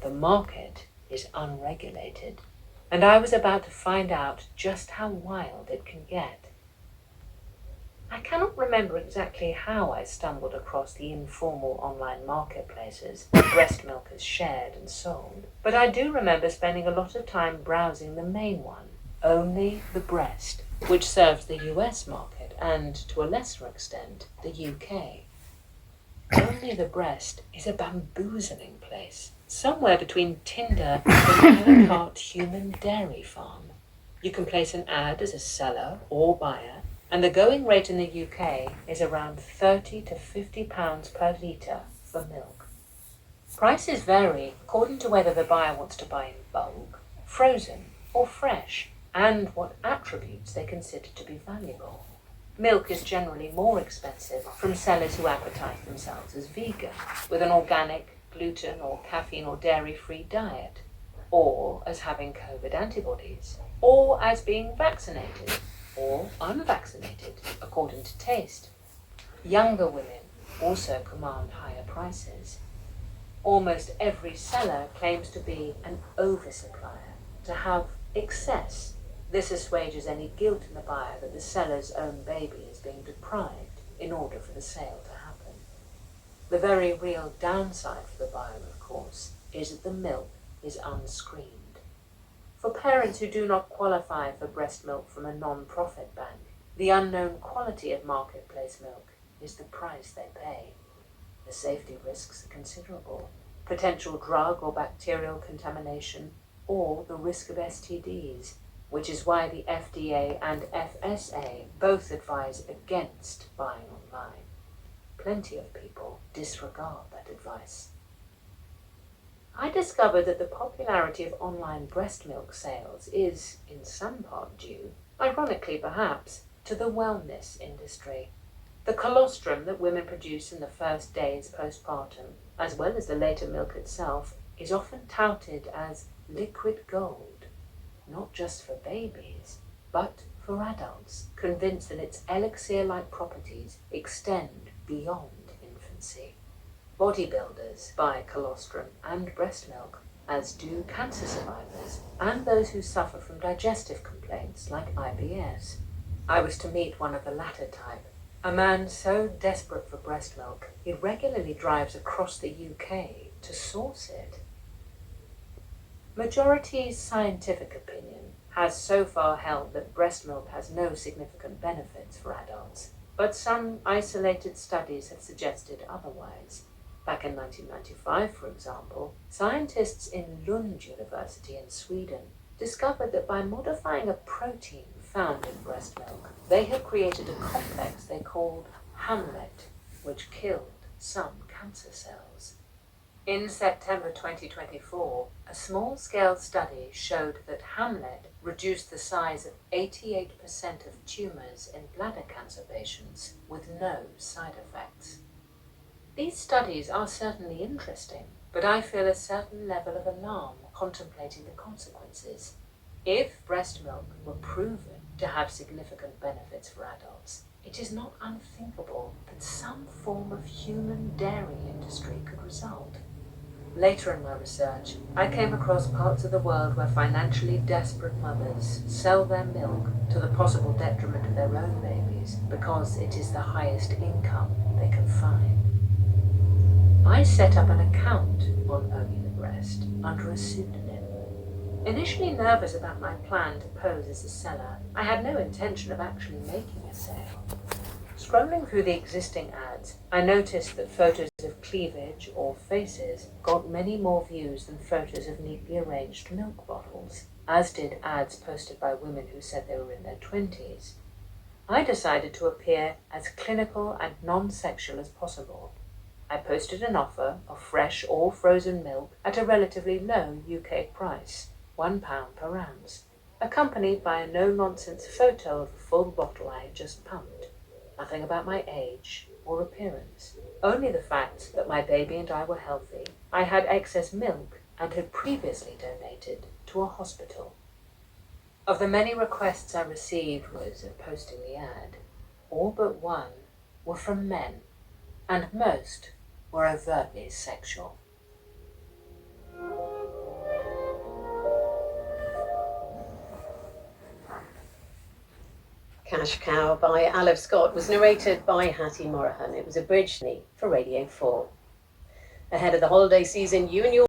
The market is unregulated, and I was about to find out just how wild it can get. I cannot remember exactly how I stumbled across the informal online marketplaces where breast milk is shared and sold, but I do remember spending a lot of time browsing the main one, Only the Breast, which serves the US market and, to a lesser extent, the UK. Only the Breast is a bamboozling place, somewhere between Tinder and an a la carte human dairy farm. You can place an ad as a seller or buyer, and the going rate in the UK is around £30 to £50 per litre for milk. Prices vary according to whether the buyer wants to buy in bulk, frozen, or fresh, and what attributes they consider to be valuable. Milk is generally more expensive from sellers who advertise themselves as vegan, with an organic, gluten or caffeine or dairy-free diet, or as having COVID antibodies, or as being vaccinated or unvaccinated, according to taste. Younger women also command higher prices. Almost every seller claims to be an oversupplier, to have excess. This assuages any guilt in the buyer that the seller's own baby is being deprived in order for the sale to happen. The very real downside for the buyer, of course, is that the milk is unscreened. For parents who do not qualify for breast milk from a non-profit bank, the unknown quality of marketplace milk is the price they pay. The safety risks are considerable. Potential drug or bacterial contamination, or the risk of STDs, which is why the FDA and FSA both advise against buying online. Plenty of people disregard that advice. I discovered that the popularity of online breast milk sales is, in some part due, ironically perhaps, to the wellness industry. The colostrum that women produce in the first days postpartum, as well as the later milk itself, is often touted as liquid gold, not just for babies, but for adults, convinced that its elixir-like properties extend beyond infancy. Bodybuilders buy colostrum and breast milk, as do cancer survivors and those who suffer from digestive complaints like IBS. I was to meet one of the latter type, a man so desperate for breast milk he regularly drives across the UK to source it. Majority scientific opinion has so far held that breast milk has no significant benefits for adults, but some isolated studies have suggested otherwise. Back in 1995, for example, scientists in Lund University in Sweden discovered that by modifying a protein found in breast milk, they had created a complex they called Hamlet, which killed some cancer cells. In September 2024, a small-scale study showed that Hamlet reduced the size of 88% of tumours in bladder cancer patients with no side effects. These studies are certainly interesting, but I feel a certain level of alarm contemplating the consequences. If breast milk were proven to have significant benefits for adults, it is not unthinkable that some form of human dairy industry could result. Later in my research, I came across parts of the world where financially desperate mothers sell their milk to the possible detriment of their own babies because it is the highest income they can find. I set up an account on Only the Breast under a pseudonym. Initially nervous about my plan to pose as a seller, I had no intention of actually making a sale. Scrolling through the existing ads, I noticed that photos of cleavage or faces got many more views than photos of neatly arranged milk bottles, as did ads posted by women who said they were in their 20s. I decided to appear as clinical and non-sexual as possible. I posted an offer of fresh or frozen milk at a relatively low UK price, £1 per ounce, accompanied by a no-nonsense photo of a full bottle I had just pumped. Nothing about my age or appearance, only the fact that my baby and I were healthy, I had excess milk, and had previously donated to a hospital. Of the many requests I received was of posting the ad, all but one were from men, and most were overtly sexual. Cash Cow by Aleph Scott was narrated by Hattie Morahan. It was abridged for Radio 4. Ahead of the holiday season, you and your